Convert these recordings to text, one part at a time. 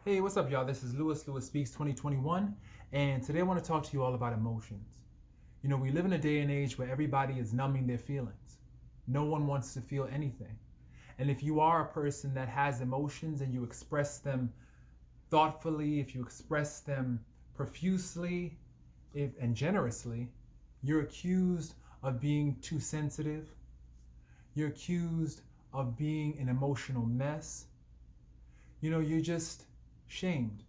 Hey, what's up, y'all? This is Lewis Speaks 2021, and today I want to talk to you all about emotions. We live in a day and age where everybody is numbing their feelings. No one wants to feel anything. And if you are a person that has emotions and you express them thoughtfully, if you express them profusely and generously, you're accused of being too sensitive. You're accused of being an emotional mess. You're just shamed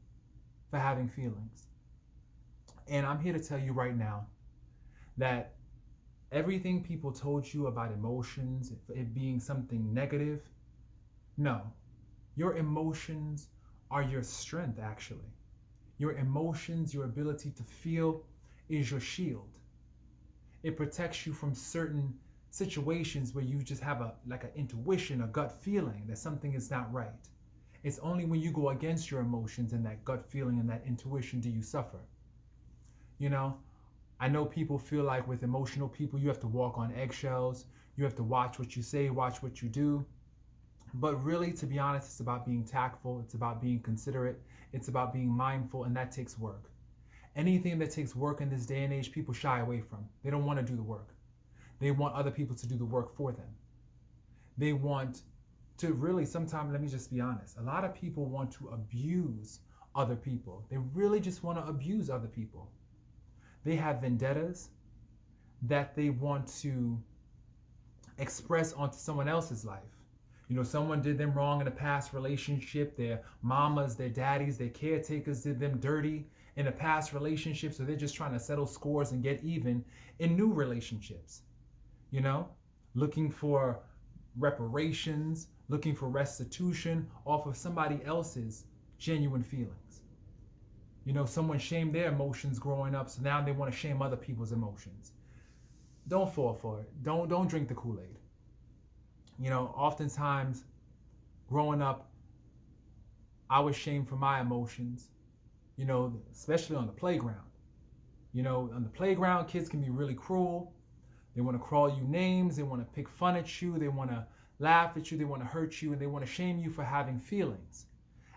for having feelings. And I'm here to tell you right now that everything people told you about emotions, it being something negative, no. Your emotions are your strength, actually. Your emotions, your ability to feel, is your shield. It protects you from certain situations where you just have an intuition, a gut feeling that something is not right. It's only when you go against your emotions and that gut feeling and that intuition do you suffer. You know, I know people feel like with emotional people, you have to walk on eggshells. You have to watch what you say, watch what you do. But really, to be honest, it's about being tactful. It's about being considerate. It's about being mindful, and that takes work. Anything that takes work in this day and age, people shy away from. They don't want to do the work. They want other people to do the work for them. They want to really, sometimes, let me just be honest, a lot of people want to abuse other people. They really just want to abuse other people. They have vendettas that they want to express onto someone else's life. Someone did them wrong in a past relationship. Their mamas, their daddies, their caretakers did them dirty in a past relationship. So they're just trying to settle scores and get even in new relationships. You know, looking for reparations, looking for restitution off of somebody else's genuine feelings. Someone shamed their emotions growing up, so now they want to shame other people's emotions. Don't fall for it. Don't drink the Kool-Aid. Oftentimes growing up, I was shamed for my emotions, especially on the playground. On the playground, kids can be really cruel. They want to call you names, they want to pick fun at you, they want to laugh at you, they want to hurt you, and they want to shame you for having feelings.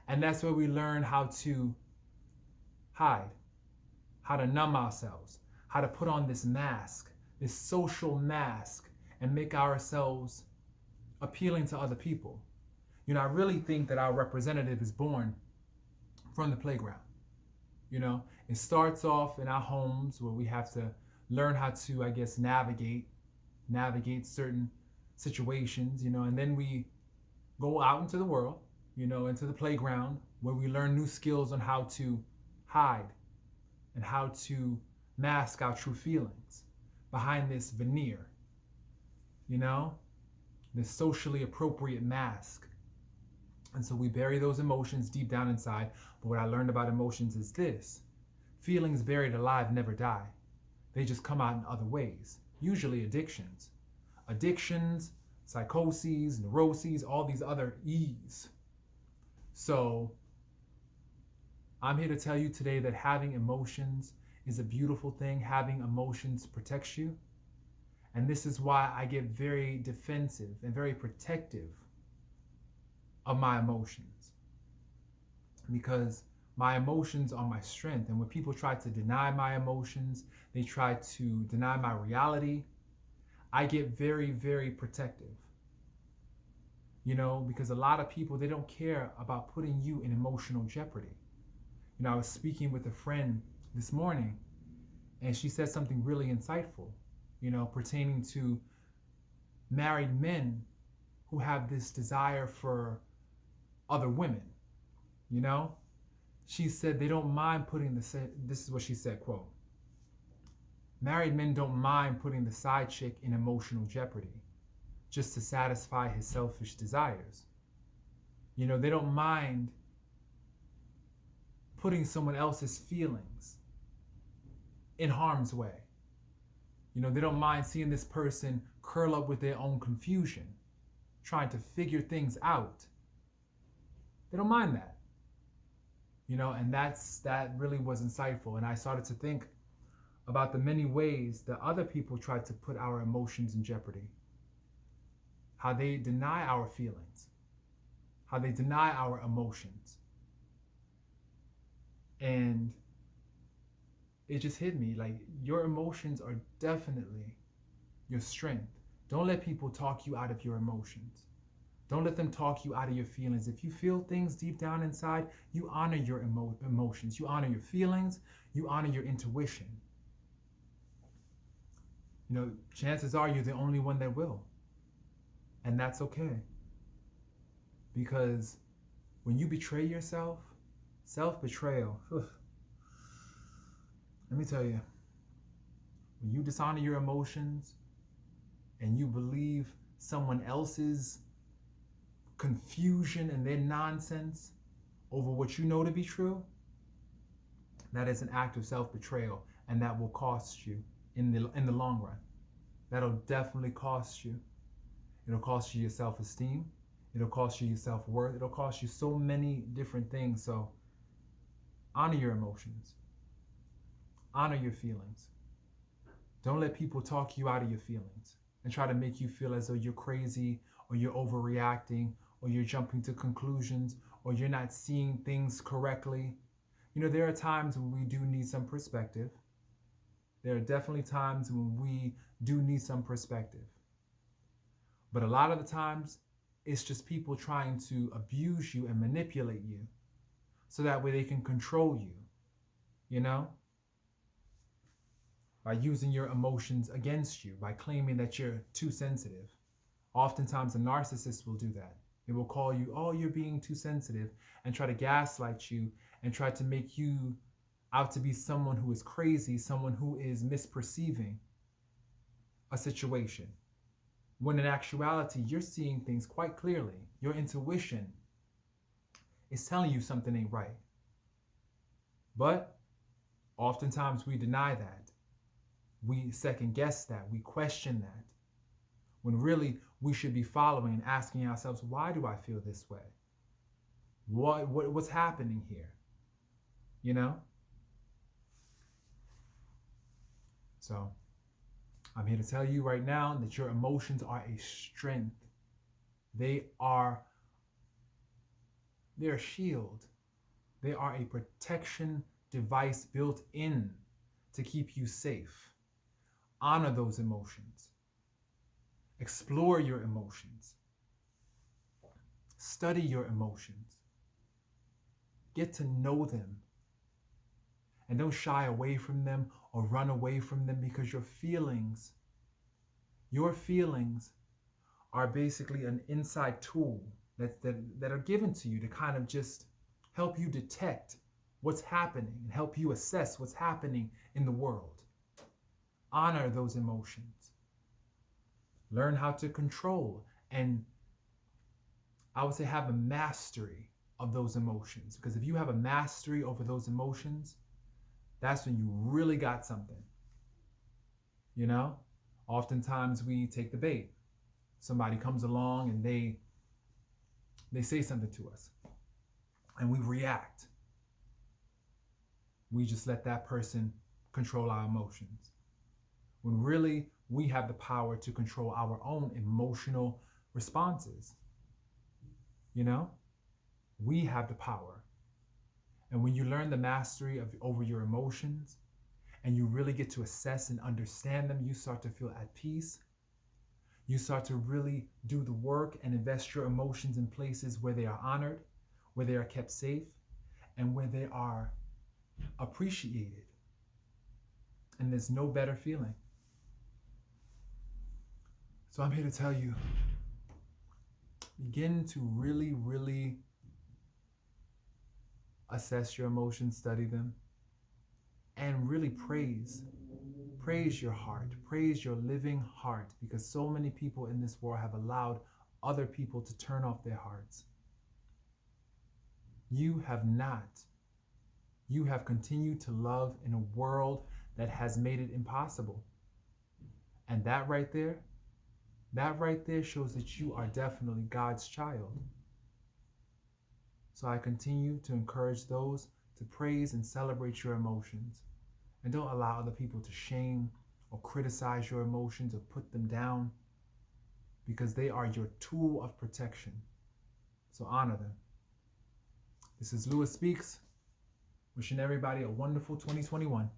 And that's where we learn how to hide, how to numb ourselves, how to put on this mask, this social mask, and make ourselves appealing to other people. I really think that our representative is born from the playground. It starts off in our homes where we have to learn how to, I guess, navigate certain situations, and then we go out into the world, into the playground where we learn new skills on how to hide and how to mask our true feelings behind this veneer, this socially appropriate mask. And so we bury those emotions deep down inside. But what I learned about emotions is this: feelings buried alive never die. They just come out in other ways, usually addictions, psychoses, neuroses, all these other E's. So I'm here to tell you today that having emotions is a beautiful thing. Having emotions protects you. And this is why I get very defensive and very protective of my emotions. Because my emotions are my strength. And when people try to deny my emotions, they try to deny my reality, I get very, very protective. Because a lot of people, they don't care about putting you in emotional jeopardy. I was speaking with a friend this morning, and she said something really insightful, pertaining to married men who have this desire for other women. She said they don't mind putting this is what she said, quote, married men don't mind putting the side chick in emotional jeopardy just to satisfy his selfish desires. They don't mind putting someone else's feelings in harm's way. They don't mind seeing this person curl up with their own confusion, trying to figure things out. They don't mind that. And that really was insightful. And I started to think about the many ways that other people try to put our emotions in jeopardy. How they deny our feelings, how they deny our emotions. And it just hit me like your emotions are definitely your strength. Don't let people talk you out of your emotions. Don't let them talk you out of your feelings. If you feel things deep down inside, you honor your emotions. You honor your feelings. You honor your intuition. You know, chances are you're the only one that will. And that's okay. Because when you betray yourself, self-betrayal, let me tell you, when you dishonor your emotions and you believe someone else's confusion and their nonsense over what you know to be true, that is an act of self-betrayal, and that will cost you in the long run. That'll definitely cost you. It'll cost you your self-esteem. It'll cost you your self-worth. It'll cost you so many different things. So honor your emotions. Honor your feelings. Don't let people talk you out of your feelings and try to make you feel as though you're crazy or you're overreacting or you're jumping to conclusions or you're not seeing things correctly. You know, there are times when we do need some perspective. There are definitely times when we do need some perspective. But a lot of the times, it's just people trying to abuse you and manipulate you so that way they can control you, you know? By using your emotions against you, by claiming that you're too sensitive. Oftentimes, a narcissist will do that. They will call you, oh, you're being too sensitive, and try to gaslight you and try to make you out to be someone who is crazy, someone who is misperceiving a situation. When in actuality, you're seeing things quite clearly. Your intuition is telling you something ain't right. But oftentimes we deny that. We second guess that. We question that. When really we should be following and asking ourselves, why do I feel this way? What's happening here? You know? So I'm here to tell you right now that your emotions are a strength. They're a shield. They are a protection device built in to keep you safe. Honor those emotions. Explore your emotions. Study your emotions. Get to know them. And don't shy away from them or run away from them, because your feelings are basically an inside tool that are given to you to kind of just help you detect what's happening and help you assess what's happening in the world. Honor those emotions. Learn how to control and, I would say, have a mastery of those emotions. Because if you have a mastery over those emotions, that's when you really got something. You know? Oftentimes we take the bait. Somebody comes along and they say something to us and we react. We just let that person control our emotions, when really we have the power to control our own emotional responses. You know, we have the power. And when you learn the mastery over your emotions and you really get to assess and understand them, you start to feel at peace. You start to really do the work and invest your emotions in places where they are honored, where they are kept safe, and where they are appreciated. And there's no better feeling. So I'm here to tell you, begin to really, really assess your emotions, study them, and really praise your heart, praise your living heart, because so many people in this world have allowed other people to turn off their hearts. You have not. You have continued to love in a world that has made it impossible. And that right there shows that you are definitely God's child. So I continue to encourage those to praise and celebrate your emotions. And don't allow other people to shame or criticize your emotions or put them down, because they are your tool of protection. So honor them. This is Lewis Speaks. Wishing everybody a wonderful 2021.